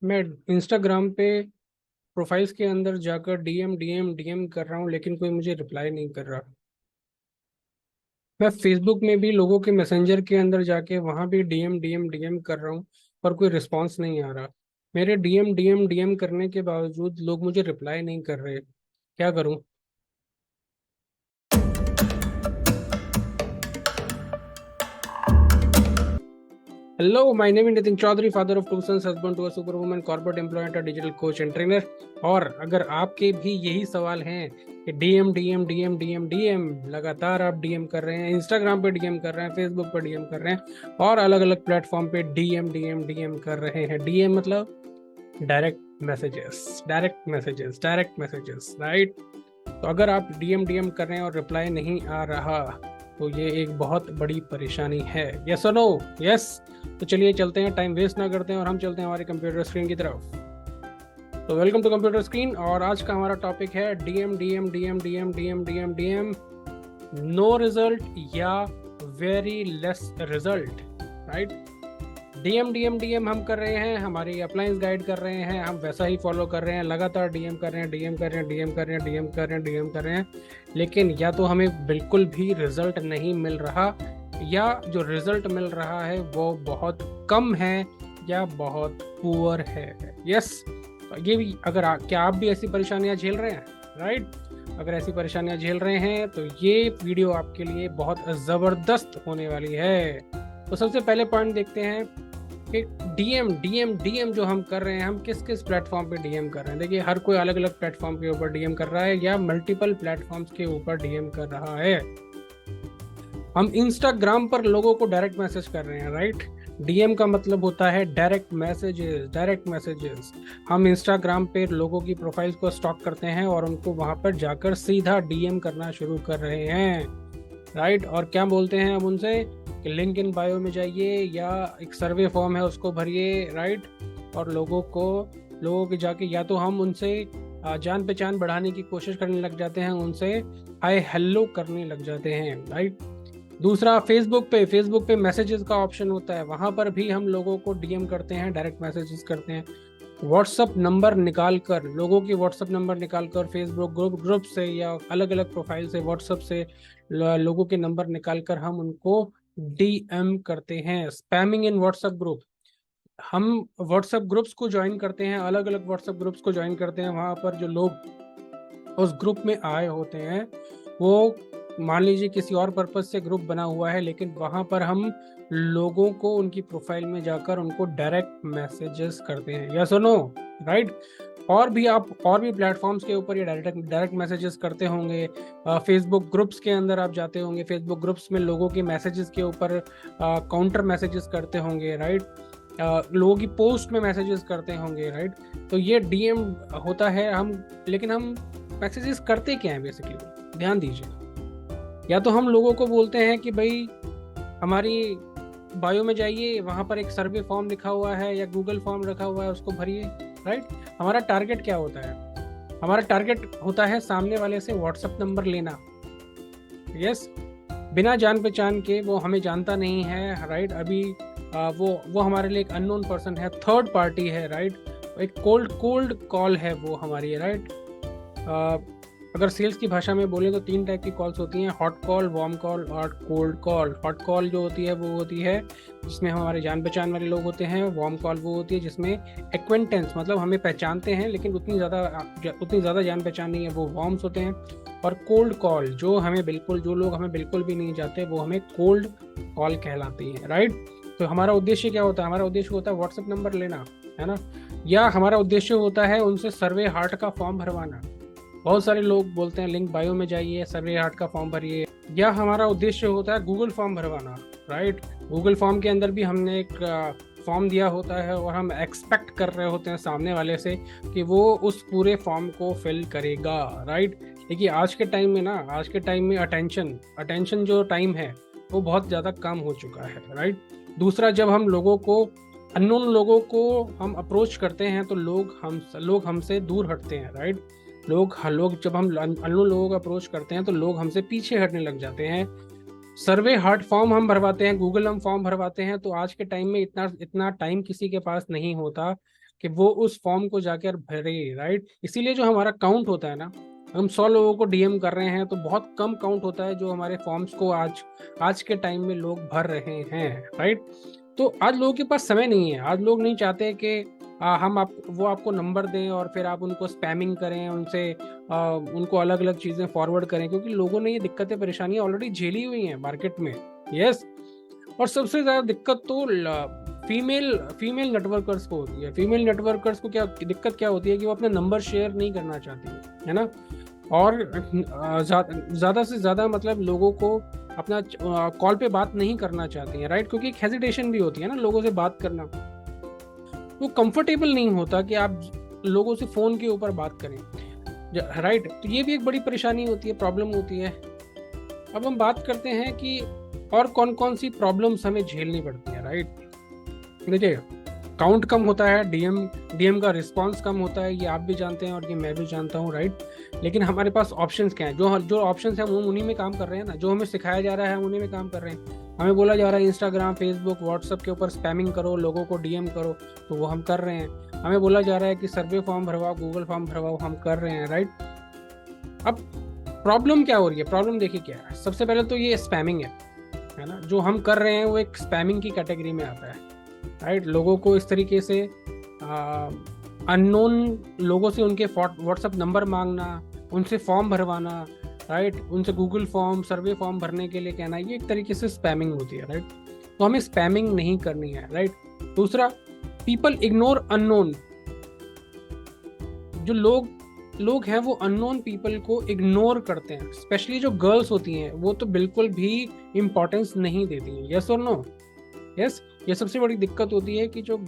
मैं इंस्टाग्राम पे प्रोफाइल्स के अंदर जाकर डीएम डीएम डीएम कर रहा हूँ, लेकिन कोई मुझे रिप्लाई नहीं कर रहा। मैं फेसबुक में भी लोगों के मैसेंजर के अंदर जाके वहां भी डीएम डीएम डीएम कर रहा हूँ, पर कोई रिस्पांस नहीं आ रहा। मेरे डीएम डीएम डीएम करने के बावजूद लोग मुझे रिप्लाई नहीं कर रहे। क्या करूँ? Hello, my name is Nitin Chaudhary, father of two sons, husband to a super woman, corporate employee and digital coach and trainer. और अगर आपके भी यही सवाल हैं कि DM DM DM DM DM लगातार आप डीएम कर रहे हैं, इंस्टाग्राम पे डीएम कर रहे हैं, फेसबुक पे डीएम कर रहे हैं और अलग अलग प्लेटफॉर्म पे डीएम डीएम डीएम कर रहे हैं। डीएम मतलब direct messages, direct messages, direct messages, right? तो अगर आप डीएम डीएम कर रहे हैं और रिप्लाई नहीं आ रहा, तो ये एक बहुत बड़ी परेशानी है। यस और नो? यस। तो चलिए चलते हैं, टाइम वेस्ट ना करते हैं और हम चलते हैं हमारे कंप्यूटर स्क्रीन की तरफ। तो वेलकम टू कंप्यूटर स्क्रीन, और आज का हमारा टॉपिक है DM DM DM DM DM DM DM, no result या very less result, right? DM DM DM हम कर रहे हैं, हमारी अप्लायंस गाइड कर रहे हैं, हम वैसा ही फॉलो कर रहे हैं, लगातार डीएम कर रहे हैं, डीएम कर रहे हैं, डीएम कर रहे हैं, डीएम कर रहे हैं, डीएम कर रहे हैं, लेकिन या तो हमें बिल्कुल भी रिजल्ट नहीं मिल रहा, या जो रिजल्ट मिल रहा है वो बहुत कम है या बहुत पुअर है। यस। तो ये भी अगर क्या आप भी ऐसी परेशानियां झेल रहे हैं, राइट? अगर ऐसी परेशानियां झेल रहे हैं तो ये वीडियो आपके लिए बहुत ज़बरदस्त होने वाली है। तो सबसे पहले पॉइंट देखते हैं कि डीएम डीएम डीएम जो हम कर रहे हैं, हम किस किस प्लेटफॉर्म पे डीएम कर रहे हैं। देखिए, हर कोई अलग अलग प्लेटफॉर्म के ऊपर डीएम कर रहा है या मल्टीपल प्लेटफॉर्म्स के ऊपर डीएम कर रहा है। हम इंस्टाग्राम पर लोगों को डायरेक्ट मैसेज कर रहे हैं, राइट? डीएम का मतलब होता है डायरेक्ट मैसेजेस, डायरेक्ट मैसेजेस। हम इंस्टाग्राम पे लोगों की प्रोफाइल्स को स्टॉक करते हैं और उनको वहां पर जाकर सीधा डीएम करना शुरू कर रहे हैं, राइट? और क्या बोलते हैं हम उनसे कि लिंक इन बायो में जाइए या एक सर्वे फॉर्म है उसको भरिए, राइट? और लोगों के जाके या तो हम उनसे जान पहचान बढ़ाने की कोशिश करने लग जाते हैं, उनसे हाय हेलो करने लग जाते हैं, राइट? दूसरा, फेसबुक पे मैसेजेस का ऑप्शन होता है, वहां पर भी हम लोगों को डीएम करते हैं, डायरेक्ट मैसेजेस करते हैं। व्हाट्सअप नंबर निकाल कर, लोगों की व्हाट्सअप नंबर निकाल कर फेसबुक ग्रुप से या अलग अलग प्रोफाइल से व्हाट्सअप से लोगों के नंबर निकाल कर हम उनको डीएम करते हैं। स्पैमिंग इन व्हाट्सएप ग्रुप, हम व्हाट्सएप ग्रुप्स को ज्वाइन करते हैं, अलग अलग व्हाट्सएप ग्रुप्स को ज्वाइन करते हैं। वहां पर जो लोग उस ग्रुप में आए होते हैं, वो मान लीजिए किसी और पर्पज से ग्रुप बना हुआ है, लेकिन वहां पर हम लोगों को उनकी प्रोफाइल में जाकर उनको डायरेक्ट मैसेजेस करते हैं। यस और नो? राइट? और भी प्लेटफॉर्म्स के ऊपर ये डायरेक्ट मैसेजेस करते होंगे। फेसबुक ग्रुप्स के अंदर आप जाते होंगे, फेसबुक ग्रुप्स में लोगों के मैसेजेस के ऊपर काउंटर मैसेजेस करते होंगे, राइट? लोगों की पोस्ट में मैसेजेस करते होंगे, राइट? तो ये डीएम होता है। लेकिन हम मैसेजेस करते क्या हैं बेसिकली? ध्यान दीजिए। या तो हम लोगों को बोलते हैं कि भाई हमारी बायो में जाइए, वहां पर एक सर्वे फॉर्म लिखा हुआ है या गूगल फॉर्म रखा हुआ है, उसको भरिए, राइट? हमारा टारगेट क्या होता है? हमारा टारगेट होता है सामने वाले से व्हाट्सएप नंबर लेना। यस। बिना जान पहचान के, वो हमें जानता नहीं है, राइट? अभी वो हमारे लिए एक अननोन पर्सन है, थर्ड पार्टी है, राइट? एक कोल्ड कॉल है वो हमारी, राइट? अगर सेल्स की भाषा में बोले तो 3 टाइप की कॉल्स होती हैं, हॉट कॉल, वार्म कॉल और कोल्ड कॉल। हॉट कॉल जो होती है वो होती है जिसमें हमारे जान पहचान वाले लोग होते हैं। वार्म कॉल वो होती है जिसमें एक्वेंटेंस, मतलब हमें पहचानते हैं लेकिन उतनी ज़्यादा जान पहचान नहीं है, वो वार्म्स होते हैं। और कोल्ड कॉल जो लोग हमें बिल्कुल भी नहीं जाते, वो हमें कोल्ड कॉल कहलाती है, राइट? तो हमारा उद्देश्य क्या होता है? हमारा उद्देश्य होता है व्हाट्सएप नंबर लेना, है ना? या हमारा उद्देश्य होता है उनसे सर्वे हार्ट का फॉर्म भरवाना। बहुत सारे लोग बोलते हैं लिंक बायो में जाइए, सर्वे हार्ट का फॉर्म भरिए। या हमारा उद्देश्य होता है गूगल फॉर्म भरवाना, राइट? गूगल फॉर्म के अंदर भी हमने एक फॉर्म दिया होता है और हम एक्सपेक्ट कर रहे होते हैं सामने वाले से कि वो उस पूरे फॉर्म को फिल करेगा, राइट? देखिए, आज के टाइम में अटेंशन जो टाइम है वो बहुत ज़्यादा कम हो चुका है, राइट? दूसरा, जब हम अननोन लोगों को हम अप्रोच करते हैं तो लोग हमसे दूर हटते हैं, राइट? जब हम अननोन लोगों को अप्रोच करते हैं तो लोग हमसे पीछे हटने लग जाते हैं। सर्वे हार्ट फॉर्म हम भरवाते हैं, गूगल हम फॉर्म भरवाते हैं, तो आज के टाइम में इतना टाइम किसी के पास नहीं होता कि वो उस फॉर्म को जाकर भरे, राइट। इसीलिए जो हमारा काउंट होता है ना, हम 100 लोगों को डीएम कर रहे हैं तो बहुत कम काउंट होता है जो हमारे फॉर्म्स को आज के टाइम में लोग भर रहे हैं, राइट। तो आज लोगों के पास समय नहीं है, आज लोग नहीं चाहते कि वो आपको नंबर दें और फिर आप उनको स्पैमिंग करें, उनको अलग अलग चीजें फॉरवर्ड करें, क्योंकि लोगों ने ये दिक्कतें परेशानियां ऑलरेडी झेली हुई हैं मार्केट में। यस। और सबसे ज्यादा दिक्कत तो फीमेल नेटवर्कर्स को होती है। फीमेल नेटवर्कर्स को क्या दिक्कत क्या होती है कि वो अपना नंबर शेयर नहीं करना चाहती है ना, और ज्यादा से ज्यादा मतलब लोगों को अपना कॉल पे बात नहीं करना चाहती है, राइट। क्योंकि एक हेजिटेशन भी होती है ना लोगों से बात करना, वो कंफर्टेबल नहीं होता कि आप लोगों से फोन के ऊपर बात करें, राइट। तो ये भी एक बड़ी परेशानी होती है, प्रॉब्लम होती है। अब हम बात करते हैं कि और कौन कौन सी प्रॉब्लम्स हमें झेलनी पड़ती है, राइट। देखिए, काउंट कम होता है, डीएम का रिस्पांस कम होता है, ये आप भी जानते हैं और ये मैं भी जानता हूँ, राइट। लेकिन हमारे पास ऑप्शंस क्या हैं? जो ऑप्शंस हैं वो उन्हीं में काम कर रहे हैं ना, जो हमें सिखाया जा रहा है हम उन्हीं में काम कर रहे हैं। हमें बोला जा रहा है इंस्टाग्राम, फेसबुक, व्हाट्सएप के ऊपर स्पैमिंग करो, लोगों को डीएम करो, तो वो हम कर रहे हैं। हमें बोला जा रहा है कि सर्वे फॉर्म भरवाओ, गूगल फॉर्म भरवाओ, हम कर रहे हैं, राइट। अब प्रॉब्लम क्या हो रही है? प्रॉब्लम देखिए क्या है। सबसे पहले तो ये स्पैमिंग है ना, जो हम कर रहे हैं वो एक स्पैमिंग की कैटेगरी में आता है, राइट। लोगों को इस तरीके से अननोन लोगों से उनके व्हाट्सएप नंबर मांगना, उनसे फॉर्म भरवाना, राइट, उनसे गूगल फॉर्म, सर्वे फॉर्म भरने के लिए कहना, ये एक तरीके से स्पैमिंग होती है, राइट। तो हमें स्पैमिंग नहीं करनी है, राइट। दूसरा, पीपल इग्नोर अननोन। जो लोग हैं वो अननोन पीपल को इग्नोर करते हैं, स्पेशली जो गर्ल्स होती हैं वो तो बिल्कुल भी इंपॉर्टेंस नहीं देती हैं। यस और नो? यस। ये सबसे बड़ी दिक्कत होती है कि जो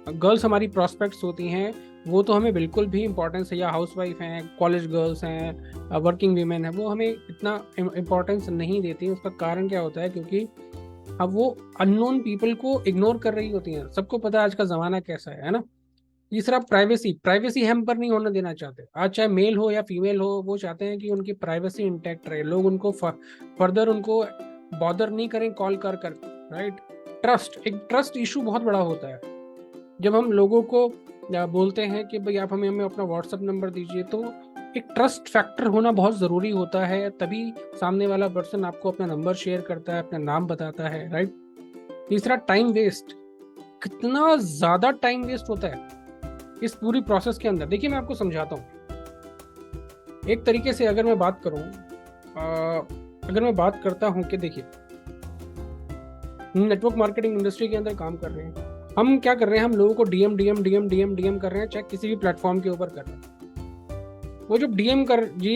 गर्ल्स हमारी प्रॉस्पेक्ट्स होती हैं वो तो हमें बिल्कुल भी इंपॉर्टेंस है, या हाउसवाइफ हैं, कॉलेज गर्ल्स हैं, वर्किंग वीमेन है, वो हमें इतना इंपॉर्टेंस नहीं देती। उसका कारण क्या होता है? क्योंकि अब वो अननोन पीपल को इग्नोर कर रही होती हैं। सबको पता है आज का जमाना कैसा है ना। तीसरा, प्राइवेसी हैम्पर नहीं होने देना चाहते। आज चाहे मेल हो या फीमेल हो, वो चाहते हैं कि उनकी प्राइवेसी इंटैक्ट रहे, लोग उनको फर्दर उनको बॉदर नहीं करें कॉल कर, राइट। एक ट्रस्ट इशू बहुत बड़ा होता है। जब हम लोगों को बोलते हैं कि भाई आप हमें अपना व्हाट्सएप नंबर दीजिए, तो एक ट्रस्ट फैक्टर होना बहुत ज़रूरी होता है, तभी सामने वाला पर्सन आपको अपना नंबर शेयर करता है, अपना नाम बताता है, राइट। तीसरा, टाइम वेस्ट। कितना ज़्यादा टाइम वेस्ट होता है इस पूरी प्रोसेस के अंदर। देखिए, मैं आपको समझाता हूँ एक तरीके से। अगर मैं बात करता हूँ कि देखिए, नेटवर्क मार्केटिंग इंडस्ट्री के अंदर काम कर रहे हैं, हम क्या कर रहे हैं? हम लोगों को डीएम कर रहे हैं, चाहे किसी भी प्लेटफॉर्म के ऊपर कर रहे हैं। वो जब डीएम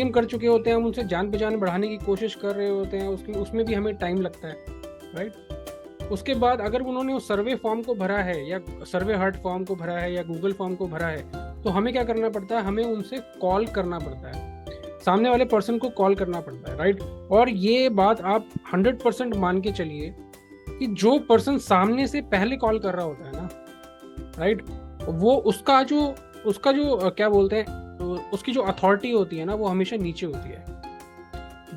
कर चुके होते हैं, हम उनसे जान पहचान बढ़ाने की कोशिश कर रहे होते हैं, उसमें भी हमें टाइम लगता है, राइट। उसके बाद अगर उन्होंने उस सर्वे फॉर्म को भरा है, या सर्वे हार्ट फॉर्म को भरा है, या गूगल फॉर्म को भरा है, तो हमें क्या करना पड़ता है? हमें उनसे कॉल करना पड़ता है, सामने वाले पर्सन को कॉल करना पड़ता है, राइट। और ये बात आप 100% मान के चलिए कि जो पर्सन सामने से पहले कॉल कर रहा होता है ना, राइट, वो उसका जो क्या बोलते हैं, उसकी जो अथॉरिटी होती है ना, वो हमेशा नीचे होती है।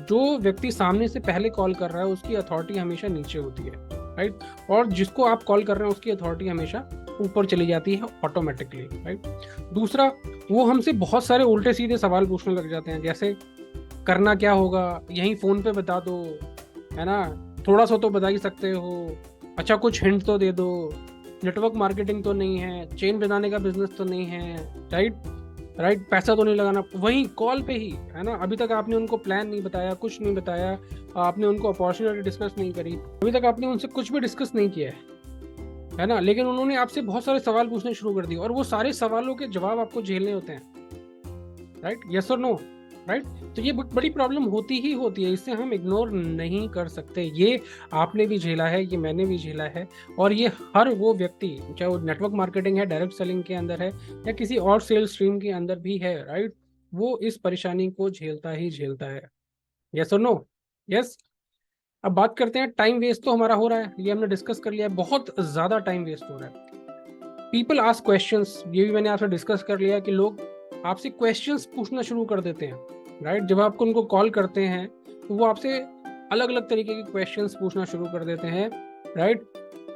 जो व्यक्ति सामने से पहले कॉल कर रहा है उसकी अथॉरिटी हमेशा नीचे होती है, राइट। और जिसको आप कॉल कर रहे हैं उसकी अथॉरिटी हमेशा ऊपर चली जाती है ऑटोमेटिकली, राइट। दूसरा, वो हमसे बहुत सारे उल्टे सीधे सवाल पूछने लग जाते हैं, जैसे करना क्या होगा, यहीं फोन पे बता दो, है ना, थोड़ा सा तो बता ही सकते हो, अच्छा कुछ हिंट तो दे दो, नेटवर्क मार्केटिंग तो नहीं है, चेन बनाने का बिजनेस तो नहीं है, राइट, पैसा तो नहीं लगाना, वहीं कॉल पे ही, है ना। अभी तक आपने उनको प्लान नहीं बताया, कुछ नहीं बताया, आपने उनको अपॉर्चुनिटी डिस्कस नहीं करी, अभी तक आपने उनसे कुछ भी डिस्कस नहीं किया है ना। लेकिन उन्होंने आपसे बहुत सारे सवाल पूछने शुरू कर दिए, और वो सारे सवालों के जवाब आपको झेलने होते हैं, राइट। यस और नो? राइट। तो ये बड़ी प्रॉब्लम होती ही होती है, इससे हम इग्नोर नहीं कर सकते। ये आपने भी झेला है, ये मैंने भी झेला है, और ये हर वो व्यक्ति, चाहे वो नेटवर्क मार्केटिंग है, डायरेक्ट सेलिंग के अंदर है, या किसी और सेल स्ट्रीम के अंदर भी है, राइट, वो इस परेशानी को झेलता ही झेलता है। यस और नो? यस। अब बात करते हैं, टाइम वेस्ट तो हमारा हो रहा है, ये हमने डिस्कस कर लिया है, बहुत ज्यादा टाइम वेस्ट हो रहा है। पीपल आस्क क्वेश्चंस, ये भी मैंने आपसे डिस्कस कर लिया कि लोग आपसे क्वेश्चंस पूछना शुरू कर देते हैं, राइट। जब आप उनको कॉल करते हैं तो वो आपसे अलग अलग तरीके के क्वेश्चंस पूछना शुरू कर देते हैं, राइट।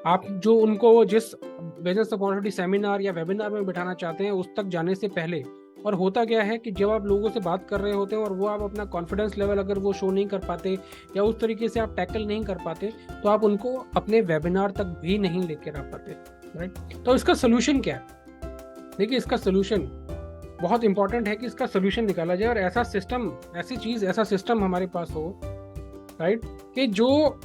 आप जो उनको जिस बिजनेस अपॉर्चुनिटी सेमिनार या वेबिनार में बिठाना चाहते हैं उस तक जाने से पहले, और होता क्या है कि जब आप लोगों से बात कर रहे होते हैं और वो आप अपना कॉन्फिडेंस लेवल अगर वो शो नहीं कर पाते या उस तरीके से आप टैकल नहीं कर पाते, तो आप उनको अपने वेबिनार तक भी नहीं लेकर आ पाते, राइट। तो इसका सोल्यूशन क्या है? देखिए, इसका सोल्यूशन बहुत इंपॉर्टेंट है कि इसका सोल्यूशन निकाला जाए और ऐसा सिस्टम, ऐसी चीज, ऐसा सिस्टम हमारे पास हो, राइट, कि जो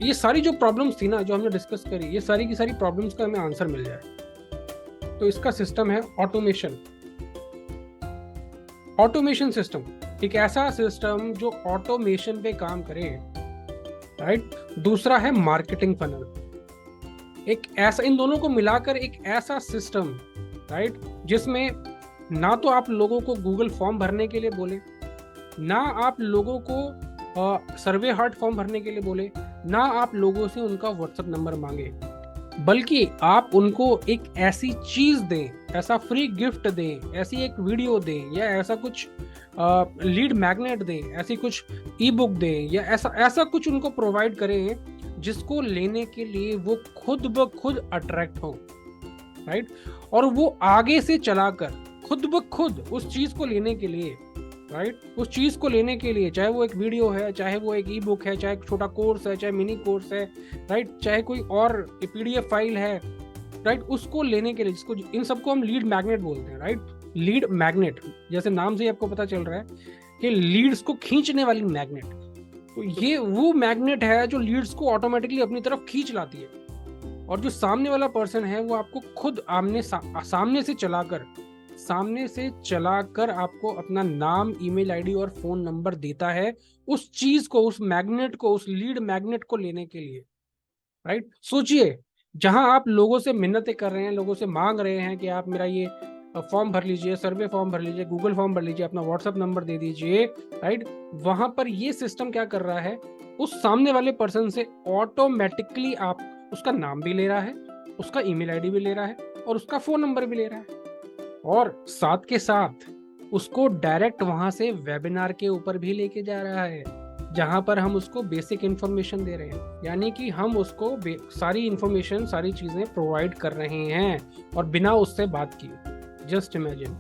ये सारी जो प्रॉब्लम्स थी ना जो हमने डिस्कस करी, ये सारी की सारी प्रॉब्लम्स का हमें आंसर मिल जाए। तो इसका सिस्टम है ऑटोमेशन। ऑटोमेशन सिस्टम एक ऐसा सिस्टम जो ऑटोमेशन पे काम करे, राइट। दूसरा है मार्केटिंग फनल। एक ऐसा, इन दोनों को मिलाकर एक ऐसा सिस्टम, राइट, जिसमें ना तो आप लोगों को गूगल फॉर्म भरने के लिए बोले, ना आप लोगों को सर्वे हार्ट फॉर्म भरने के लिए बोले, ना आप लोगों से उनका व्हाट्सएप नंबर मांगे, बल्कि आप उनको एक ऐसी चीज दें, ऐसा फ्री गिफ्ट दें, ऐसी एक वीडियो दें, या ऐसा कुछ लीड मैग्नेट दें, ऐसी कुछ ई बुक दें, या ऐसा कुछ उनको प्रोवाइड करें जिसको लेने के लिए वो खुद ब खुद अट्रैक्ट हो, राइट। और वो आगे से चलाकर खुद ब खुद उस चीज को लेने के लिए, राइट, उस चीज को लेने के लिए, चाहे वो एक वीडियो है, चाहे वो एक ई बुक है, चाहे एक छोटा कोर्स है, चाहे मिनी कोर्स है, राइट, चाहे कोई और पीडीएफ फाइल है, राइट, उसको लेने के लिए, जिसको इन सबको हम लीड मैग्नेट बोलते हैं, राइट। लीड मैग्नेट, जैसे नाम से ही आपको पता चल रहा है कि लीड्स को खींचने वाली मैग्नेट। तो ये वो मैग्नेट है जो लीड्स को ऑटोमेटिकली अपनी तरफ खींच लाती है, और जो सामने वाला पर्सन है वो आपको खुद सामने से चलाकर आपको अपना नाम, ईमेल आईडी और फोन नंबर देता है उस चीज को, उस मैग्नेट को, उस लीड मैग्नेट को लेने के लिए, राइट। सोचिए, जहां आप लोगों से मिन्नतें कर रहे हैं, लोगों से मांग रहे हैं कि आप मेरा ये फॉर्म भर लीजिए, सर्वे फॉर्म भर लीजिए, गूगल फॉर्म भर लीजिए, अपना व्हाट्सएप नंबर दे दीजिए, राइट, वहां पर ये सिस्टम क्या कर रहा है, उस सामने वाले पर्सन से ऑटोमेटिकली आप उसका नाम भी ले रहा है, उसका ईमेल आईडी भी ले रहा है, और उसका फोन नंबर भी ले रहा है, और साथ के साथ उसको डायरेक्ट वहां से वेबिनार के ऊपर भी लेके जा रहा है, जहां पर हम उसको बेसिक इंफॉर्मेशन दे रहे हैं। यानी कि हम उसको सारी इंफॉर्मेशन, सारी चीजें प्रोवाइड कर रहे हैं, और बिना उससे बात किए। जस्ट इमेजिन,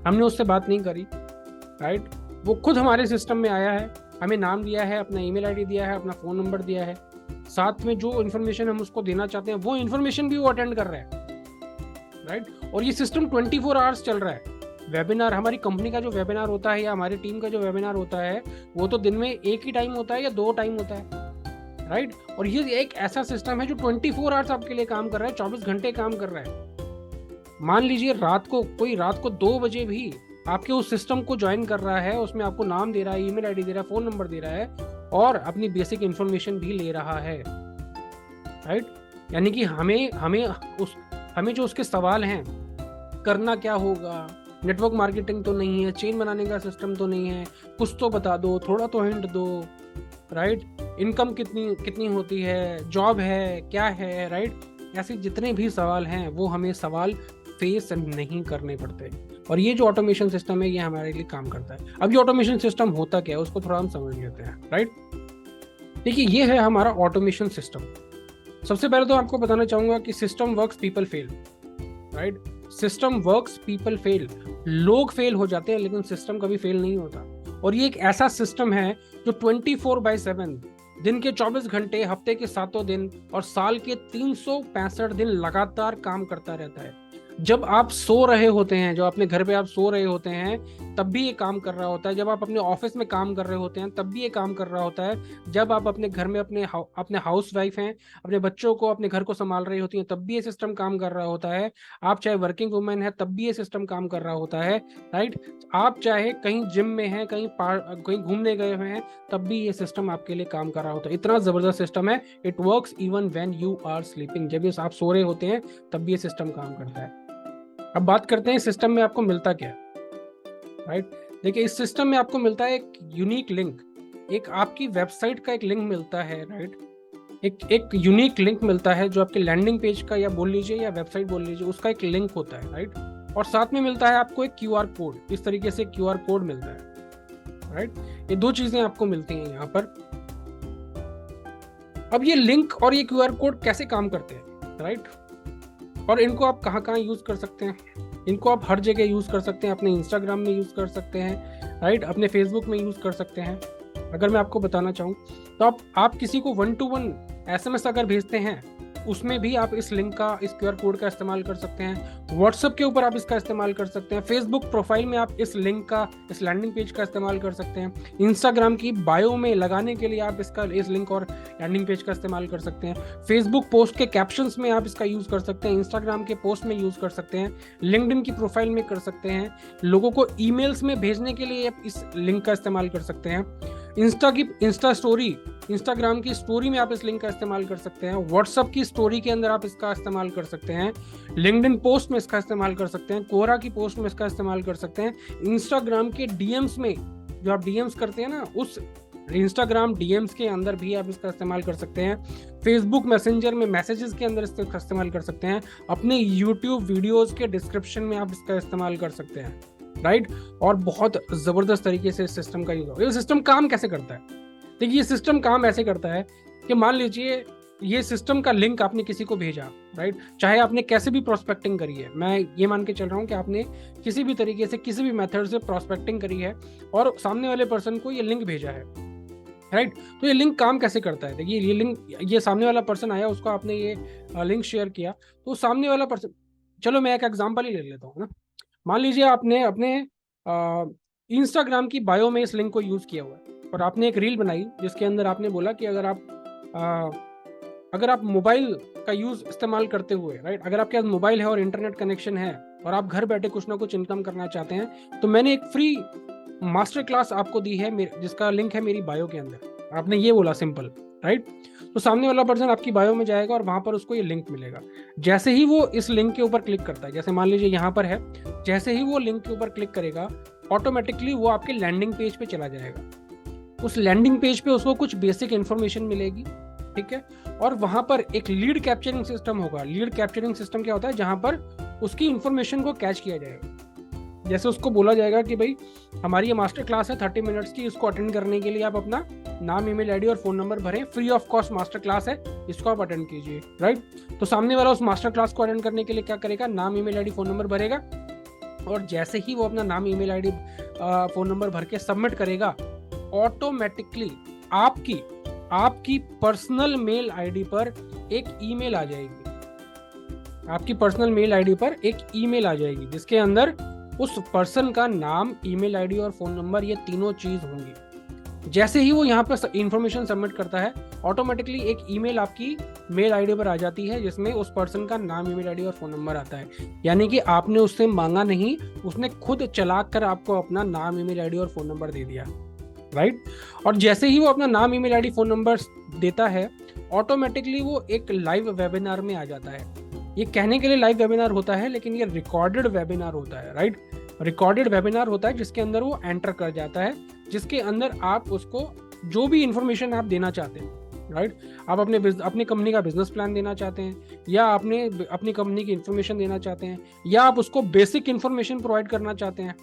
हमने उससे बात नहीं करी, राइट, वो खुद हमारे सिस्टम में आया है, हमें नाम दिया है, अपना ईमेल आईडी दिया है, अपना फोन नंबर दिया है, साथ में जो इन्फॉर्मेशन हम उसको देना चाहते हैं वो इन्फॉर्मेशन भी वो अटेंड कर रहा है, राइट। और ये सिस्टम 24 आवर्स चल रहा है। वेबिनार, हमारी कंपनी का जो वेबिनार होता है या हमारी टीम का जो वेबिनार होता है, वो तो दिन में एक ही टाइम होता है या 2 टाइम होता है, राइट। और ये एक ऐसा सिस्टम है जो 24 आवर्स आपके लिए काम कर रहा है, 24 घंटे काम कर रहा है। मान लीजिए रात को 2 बजे भी आपके उस सिस्टम को ज्वाइन कर रहा है, उसमें आपको नाम दे रहा है, ईमेल आईडी दे रहा है, फोन नंबर दे रहा है, और अपनी बेसिक इंफॉर्मेशन भी ले रहा है, राइट। यानी कि हमें जो उसके सवाल हैं, करना क्या होगा, नेटवर्क मार्केटिंग तो नहीं है, चेन बनाने का सिस्टम तो नहीं है, कुछ तो बता दो, थोड़ा तो हिंट दो, राइट, इनकम कितनी होती है, जॉब है क्या है, राइट, ऐसे जितने भी सवाल हैं वो हमें सवाल फेस नहीं करने पड़ते। और ये जो ऑटोमेशन सिस्टम है ये हमारे लिए काम करता है। अब ये ऑटोमेशन सिस्टम होता क्या है उसको थोड़ा हम समझ लेते हैं, राइट। देखिए, ये है हमारा ऑटोमेशन सिस्टम। सबसे पहले तो आपको बताना चाहूंगा कि system works, people fail, right. System works, people fail. लोग फेल हो जाते हैं लेकिन सिस्टम कभी फेल नहीं होता। और ये एक ऐसा सिस्टम है जो 24/7, दिन के 24 घंटे, हफ्ते के 7 दिन और साल के 365 दिन लगातार काम करता रहता है। जब आप सो रहे होते हैं, जब अपने घर पे आप सो रहे होते हैं, तब भी ये काम कर रहा होता है। जब आप अपने ऑफिस में काम कर रहे होते हैं, तब भी ये काम कर रहा होता है। जब आप अपने घर में अपने हाउस वाइफ हैं, अपने बच्चों को, अपने घर को संभाल रही होती हैं, तब भी ये सिस्टम काम कर रहा होता है। आप चाहे वर्किंग वुमेन है, तब भी ये सिस्टम काम कर रहा होता है, राइट। आप चाहे कहीं जिम में हैं, कहीं घूमने गए हुए हैं, तब भी ये सिस्टम आपके लिए काम कर रहा होता है। इतना जबरदस्त सिस्टम है। It works even when you are sleeping. जब ये आप सो रहे होते हैं तब भी ये सिस्टम काम करता है। अब बात करते हैं सिस्टम में आपको मिलता क्या है, राइट। देखिए, इस सिस्टम में आपको मिलता है एक यूनिक लिंक, एक आपकी वेबसाइट का एक लिंक मिलता है, राइट। एक यूनिक लिंक मिलता है जो आपके लैंडिंग पेज का, या बोल लीजिए, या वेबसाइट बोल लीजिए, उसका एक लिंक होता है, राइट। और साथ में मिलता है आपको एक QR कोड। इस तरीके से QR कोड मिलता है, राइट। ये 2 चीजें आपको मिलती हैं यहाँ पर। अब ये लिंक और ये QR कोड कैसे काम करते हैं, राइट। और इनको आप कहाँ कहाँ यूज कर सकते हैं? इनको आप हर जगह यूज कर सकते हैं। अपने इंस्टाग्राम में यूज कर सकते हैं, राइट, अपने फेसबुक में यूज कर सकते हैं। अगर मैं आपको बताना चाहूँ तो आप किसी को 1-to-1 SMS अगर भेजते हैं, उसमें भी आप इस लिंक का, इस QR कोड का इस्तेमाल कर सकते हैं। व्हाट्सएप के ऊपर आप इसका इस्तेमाल कर सकते हैं। फेसबुक प्रोफाइल में आप इस लिंक का, इस लैंडिंग पेज का इस्तेमाल कर सकते हैं। इंस्टाग्राम की बायो में लगाने के लिए आप इस लिंक और लैंडिंग पेज का इस्तेमाल कर सकते हैं। फेसबुक पोस्ट के कैप्शंस में आप इसका यूज कर सकते हैं। इंस्टाग्राम के पोस्ट में यूज कर सकते हैं। लिंक्डइन की प्रोफाइल में कर सकते हैं। लोगों को ईमेल्स में भेजने के लिए आप इस लिंक का इस्तेमाल कर सकते हैं। इंस्टा स्टोरी, इंस्टाग्राम की स्टोरी में आप इस लिंक का इस्तेमाल कर सकते हैं। व्हाट्सएप की स्टोरी के अंदर आप इसका इस्तेमाल कर सकते हैं। लिंक्डइन पोस्ट में इसका इस्तेमाल कर सकते हैं। कोरा की पोस्ट में इसका इस्तेमाल कर सकते हैं। इंस्टाग्राम के डीएम्स में, जो आप डीएम्स करते हैं ना, उस इंस्टाग्राम डीएम्स के अंदर भी आप इसका इस्तेमाल कर सकते हैं। फेसबुक मैसेंजर में मैसेजेस के अंदर इसका इस्तेमाल कर सकते हैं। अपने यूट्यूब वीडियोस के डिस्क्रिप्शन में आप इसका इस्तेमाल कर सकते हैं, राइट। और बहुत जबरदस्त तरीके से इस सिस्टम का यूज होगा। ये सिस्टम काम कैसे करता है? देखिए, ये सिस्टम काम ऐसे करता है कि मान लीजिए ये सिस्टम का लिंक आपने किसी को भेजा, राइट, चाहे आपने कैसे भी प्रोस्पेक्टिंग करी है, मैं ये मान के चल रहा हूँ कि आपने किसी भी तरीके से, किसी भी मेथड से प्रोस्पेक्टिंग करी है और सामने वाले पर्सन को ये लिंक भेजा है, राइट। तो ये लिंक काम कैसे करता है? देखिए, ये लिंक, ये सामने वाला पर्सन आया, उसको आपने ये लिंक शेयर किया, तो सामने वाला पर्सन, चलो मैं एक एग्जांपल ही ले लेता हूँ ना। मान लीजिए आपने अपने इंस्टाग्राम की बायो में इस लिंक को यूज किया हुआ है और आपने एक रील बनाई जिसके अंदर आपने बोला कि अगर आप मोबाइल का यूज इस्तेमाल करते हुए, राइट, अगर आपके पास मोबाइल है और इंटरनेट कनेक्शन है और आप घर बैठे कुछ ना कुछ इनकम करना चाहते हैं, तो मैंने एक फ्री मास्टर क्लास आपको दी है जिसका लिंक है मेरी बायो के अंदर। आपने ये बोला सिंपल, राइट। तो सामने वाला पर्सन आपकी बायो में जाएगा और वहां पर उसको ये लिंक मिलेगा। जैसे ही वो इस लिंक के ऊपर क्लिक करता है, जैसे मान लीजिए यहाँ पर है, जैसे ही वो लिंक के ऊपर क्लिक करेगा, ऑटोमेटिकली वो आपके लैंडिंग पेज पे चला जाएगा। उस लैंडिंग पेज पे उसको कुछ बेसिक इंफॉर्मेशन मिलेगी, ठीक है। और वहां पर एक लीड कैप्चरिंग सिस्टम होगा। लीड कैप्चरिंग सिस्टम क्या होता है? जहां पर उसकी इंफॉर्मेशन को कैच किया जाएगा। जैसे उसको बोला जाएगा कि भाई हमारी ये मास्टर क्लास है 30 मिनट्स की, इसको अटेंड करने के लिए आप अपना नाम, ईमेल आईडी और फोन नंबर भरें, free of cost master class है, इसको आप अटेंड कीजिए, राइट। तो सामने वाला उस मास्टर क्लास को अटेंड करने के लिए क्या करेगा? नाम, ईमेल आईडी, फोन नंबर भरेगा और जैसे ही वो अपना नाम, ईमेल आईडी, फोन नंबर भर के सबमिट करेगा, ऑटोमेटिकली आपकी पर्सनल मेल आईडी पर एक ईमेल आ जाएगी। आपकी पर्सनल मेल आईडी पर एक ईमेल आ जाएगी जिसके अंदर उस पर्सन का नाम, ईमेल आईडी और फोन नंबर, ये तीनों चीज होंगी। जैसे ही वो यहाँ पर इंफॉर्मेशन सबमिट करता है, ऑटोमेटिकली एक ईमेल आपकी मेल आईडी पर आ जाती है जिसमें उस पर्सन का नाम, ईमेल आईडी और फोन नंबर आता है। यानी कि आपने उससे मांगा नहीं, उसने खुद चलाकर आपको अपना नाम, ईमेल आईडी और फोन नंबर दे दिया, राइट। और जैसे ही वो अपना नाम, ईमेल आईडी, फोन नंबर देता है, ऑटोमेटिकली वो एक लाइव वेबिनार में आ जाता है। ये कहने के लिए लाइव वेबिनार होता है, लेकिन ये रिकॉर्डेड वेबिनार होता है, राइट। रिकॉर्डेड वेबिनार होता है जिसके अंदर वो एंटर कर जाता है, जिसके अंदर आप उसको जो भी इंफॉर्मेशन आप देना चाहते हैं, राइट। आप अपनी कंपनी का बिजनेस प्लान देना चाहते हैं, या आपने अपनी कंपनी की इंफॉर्मेशन देना चाहते हैं, या आप उसको बेसिक इंफॉर्मेशन प्रोवाइड करना चाहते हैं,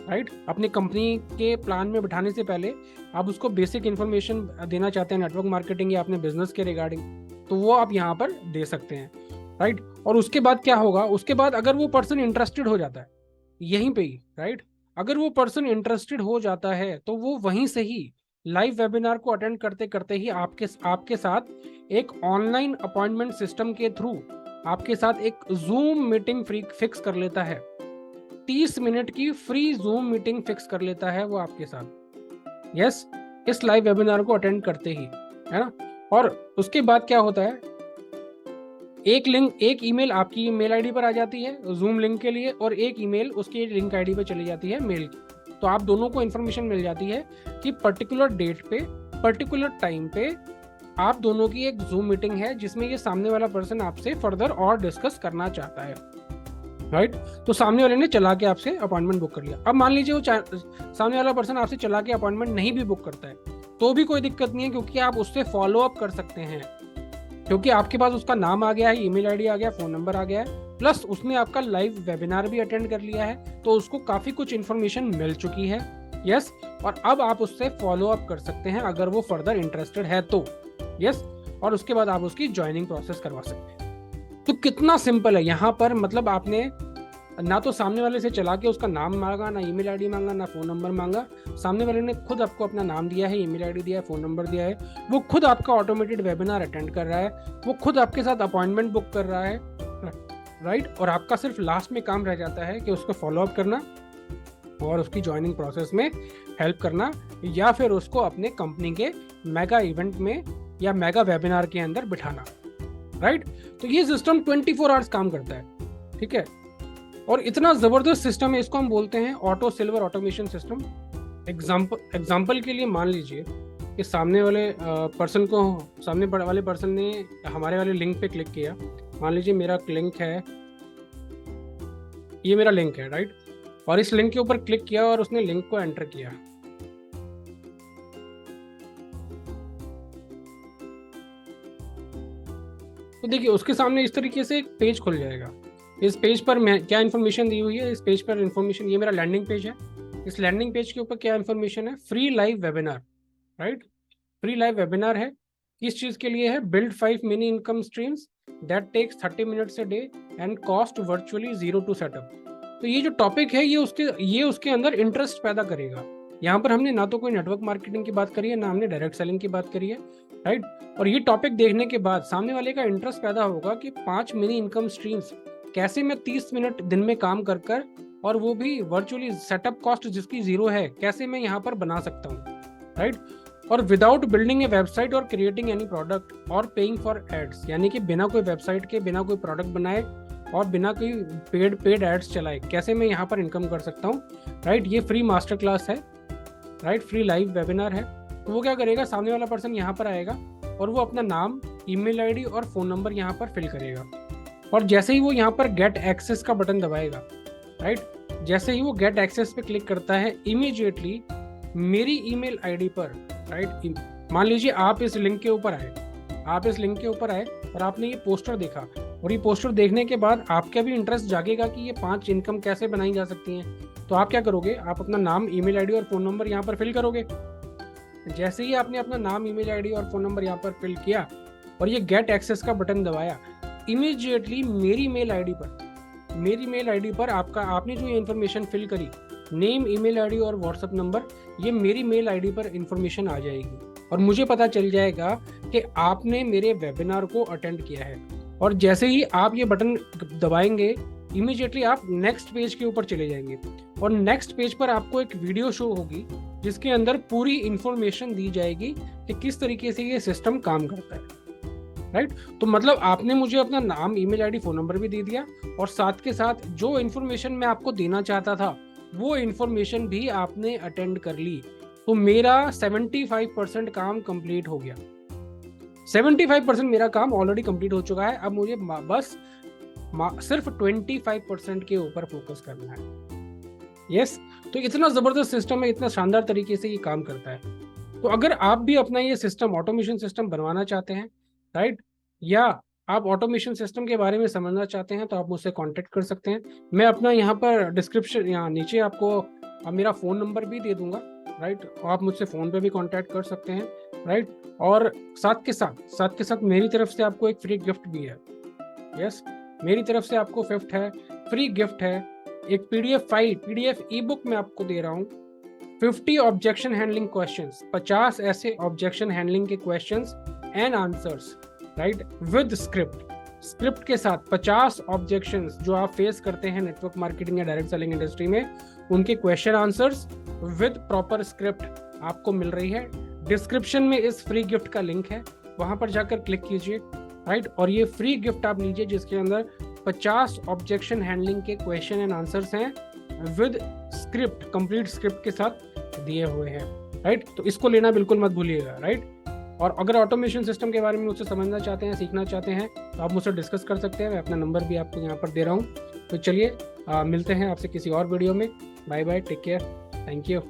राइट। अपनी कंपनी के प्लान में बिठाने से पहले आप उसको बेसिक इंफॉर्मेशन देना चाहते हैं नेटवर्क मार्केटिंग या अपने बिजनेस के रिगार्डिंग, तो वो आप यहाँ पर दे सकते हैं, राइट। और उसके बाद क्या होगा? उसके बाद अगर वो पर्सन इंटरेस्टेड हो जाता है यहीं पे ही, राइट, अगर वो पर्सन इंटरेस्टेड हो जाता है तो वो वहीं से ही लाइव वेबिनार को अटेंड करते करते ही आपके साथ एक ऑनलाइन अपॉइंटमेंट सिस्टम के थ्रू आपके साथ एक जूम मीटिंग फिक्स कर लेता है। 30 मिनट की फ्री जूम मीटिंग फिक्स कर लेता है वो आपके साथ, यस, इस लाइव वेबिनार को अटेंड करते ही, है ना। और उसके बाद क्या होता है? एक ईमेल आपकी ईमेल आईडी पर आ जाती है जूम लिंक के लिए, और एक ईमेल उसकी लिंक आईडी पर चली जाती है मेल की। तो आप दोनों को इन्फॉर्मेशन मिल जाती है कि पर्टिकुलर डेट पे, पर्टिकुलर टाइम पे आप दोनों की एक जूम मीटिंग है जिसमें ये सामने वाला पर्सन आपसे फर्दर और डिस्कस करना चाहता है, राइट। तो सामने वाले ने चला के आपसे अपॉइंटमेंट बुक कर लिया। अब मान लीजिए वो सामने वाला पर्सन आपसे चला के अपॉइंटमेंट नहीं भी बुक करता है, तो भी कोई दिक्कत नहीं है, क्योंकि आप उससे फॉलो अप कर सकते हैं, क्योंकि आपके पास उसका नाम आ गया है, ईमेल आईडी आ गया, फोन नंबर आ गया है, प्लस उसने आपका लाइव वेबिनार भी अटेंड कर लिया है, तो उसको काफी कुछ इन्फॉर्मेशन मिल चुकी है, यस। और अब आप उससे फॉलो अप कर सकते हैं अगर वो फर्दर इंटरेस्टेड है तो, यस। और उसके बाद आप उसकी ज्वाइनिंग प्रोसेस करवा सकते हैं। तो कितना सिंपल है यहाँ पर, मतलब आपने ना तो सामने वाले से चला के उसका नाम मांगा, ना ईमेल आईडी मांगा, ना फोन नंबर मांगा। सामने वाले ने खुद आपको अपना नाम दिया है, ईमेल आईडी दिया है, फोन नंबर दिया है, वो खुद आपका ऑटोमेटेड वेबिनार अटेंड कर रहा है, वो खुद आपके साथ अपॉइंटमेंट बुक कर रहा है, राइट। और आपका सिर्फ लास्ट में काम रह जाता है कि उसको फॉलोअप करना और उसकी ज्वाइनिंग प्रोसेस में हेल्प करना, या फिर उसको अपने कंपनी के मेगा इवेंट में या मेगा वेबिनार के अंदर बिठाना, राइट। तो ये सिस्टम 24 आवर्स काम करता है, ठीक है। और इतना जबरदस्त सिस्टम है, इसको हम बोलते हैं auto silver automation system. Example के लिए मान लीजिए कि सामने वाले पर्सन ने हमारे वाले लिंक पे क्लिक किया। मान लीजिए मेरा लिंक है, ये मेरा लिंक है, राइट। और इस लिंक के ऊपर क्लिक किया और उसने लिंक को एंटर किया। तो देखिए उसके सामने इस तरीके से एक पेज खुल जाएगा। इस पेज पर मैं क्या इन्फॉर्मेशन दी हुई है, इस पेज पर इन्फॉर्मेशन, ये मेरा लैंडिंग पेज है। इस लैंडिंग पेज के ऊपर क्या इन्फॉर्मेशन है, free live webinar, right. Free live webinar है, किस चीज के लिए है, build 5 mini income streams that takes 30 minutes a day and cost virtually 0 to set up. तो ये जो टॉपिक है ये उसके अंदर इंटरेस्ट पैदा करेगा। यहाँ पर हमने ना तो कोई नेटवर्क मार्केटिंग की बात करी है, ना हमने डायरेक्ट सेलिंग की बात करी है, राइट। और ये टॉपिक देखने के बाद सामने वाले का इंटरेस्ट पैदा होगा कि 5 मिनी इनकम स्ट्रीम्स कैसे मैं 30 मिनट दिन में काम कर और वो भी वर्चुअली सेटअप कॉस्ट जिसकी 0 है, कैसे मैं यहाँ पर बना सकता हूँ, राइट। और विदाउट बिल्डिंग ए वेबसाइट और क्रिएटिंग एनी प्रोडक्ट और पेइंग फॉर एड्स, यानी कि बिना कोई वेबसाइट के, बिना कोई प्रोडक्ट बनाए और बिना कोई पेड एड्स चलाए, कैसे मैं यहाँ पर इनकम कर सकता हूँ, राइट। ये फ्री मास्टर क्लास है, राइट, फ्री लाइव वेबिनार है। तो वो क्या करेगा, सामने वाला पर्सन यहाँ पर आएगा और वो अपना नाम, ईमेल आईडी और फोन नंबर यहाँ पर फिल करेगा। और जैसे ही वो यहाँ पर गेट एक्सेस का बटन दबाएगा, राइट, जैसे ही वो गेट एक्सेस पे क्लिक करता है, इमीडिएटली मेरी ईमेल आईडी पर, राइट, मान लीजिए आप इस लिंक के ऊपर आए और आपने ये पोस्टर देखा, और ये पोस्टर देखने के बाद आपका भी इंटरेस्ट जागेगा कि ये 5 इनकम कैसे बनाई जा सकती हैं। तो आप क्या करोगे, आप अपना नाम, ईमेल आईडी और फोन नंबर यहाँ पर फिल करोगे। जैसे ही आपने अपना नाम, ईमेल आईडी और फोन नंबर यहाँ पर फिल किया और ये गेट एक्सेस का बटन दबाया, इमीडिएटली मेरी मेल आईडी पर आपने जो ये इन्फॉर्मेशन फिल करी, नेम, ईमेल आईडी और व्हाट्सएप नंबर, ये मेरी मेल आईडी पर इन्फॉर्मेशन आ जाएगी और मुझे पता चल जाएगा कि आपने मेरे वेबिनार को अटेंड किया है। और जैसे ही आप ये बटन दबाएंगे, इमीडिएटली आप नेक्स्ट पेज के ऊपर चले जाएंगे और नेक्स्ट पेज पर आपको एक वीडियो शो होगी जिसके अंदर पूरी इंफॉर्मेशन दी जाएगी कि किस तरीके से ये सिस्टम काम करता है, राइट। तो मतलब आपने मुझे अपना नाम, ईमेल आईडी, फोन नंबर भी दे दिया और साथ के साथ जो इन्फॉर्मेशन मैं आपको देना चाहता था वो इन्फॉर्मेशन भी आपने अटेंड कर ली। तो मेरा 75% काम कंप्लीट हो गया। 75% मेरा काम ऑलरेडी कंप्लीट हो चुका है। अब मुझे बस सिर्फ 25% के ऊपर फोकस करना है। यस, तो इतना जबरदस्त सिस्टम है, इतना शानदार तरीके से ये काम करता है। तो अगर आप भी अपना ये सिस्टम, ऑटोमेशन सिस्टम बनवाना चाहते हैं, राइट, या आप ऑटोमेशन सिस्टम के बारे में समझना चाहते हैं, तो आप मुझसे कांटेक्ट कर सकते हैं। मैं अपना यहाँ पर डिस्क्रिप्शन, यहाँ नीचे आपको मेरा फ़ोन नंबर भी दे दूंगा, राइट। आप मुझसे फ़ोन पे भी कांटेक्ट कर सकते हैं, राइट। और साथ के साथ मेरी तरफ से आपको एक फ्री गिफ्ट भी है। यस, मेरी तरफ से आपको फ्री गिफ्ट है, एक पीडीएफ ई बुक मैं आपको दे रहा हूँ। 50 ऑब्जेक्शन हैंडलिंग क्वेश्चंस, 50 ऐसे ऑब्जेक्शन हैंडलिंग के questions and answers, right, with script के साथ 50 ऑब्जेक्शंस जो आप फेस करते हैं नेटवर्क मार्केटिंग या डायरेक्ट सेलिंग इंडस्ट्री में, उनके question answers with proper script आपको मिल रही है। डिस्क्रिप्शन में इस फ्री गिफ्ट का लिंक है, वहां पर जाकर क्लिक कीजिए, राइट, और ये फ्री गिफ्ट आप लीजिए जिसके अंदर 50 ऑब्जेक्शन हैंडलिंग के क्वेश्चन एंड आंसर्स हैं विद स्क्रिप्ट, कंप्लीट स्क्रिप्ट के साथ दिए हुए हैं, राइट। तो इसको लेना बिल्कुल मत भूलिएगा, राइट। और अगर ऑटोमेशन सिस्टम के बारे में मुझसे समझना चाहते हैं, सीखना चाहते हैं, तो आप मुझसे डिस्कस कर सकते हैं। मैं अपना नंबर भी आपको यहाँ पर दे रहा हूँ। तो चलिए मिलते हैं आपसे किसी और वीडियो में। Bye bye, take care, thank you.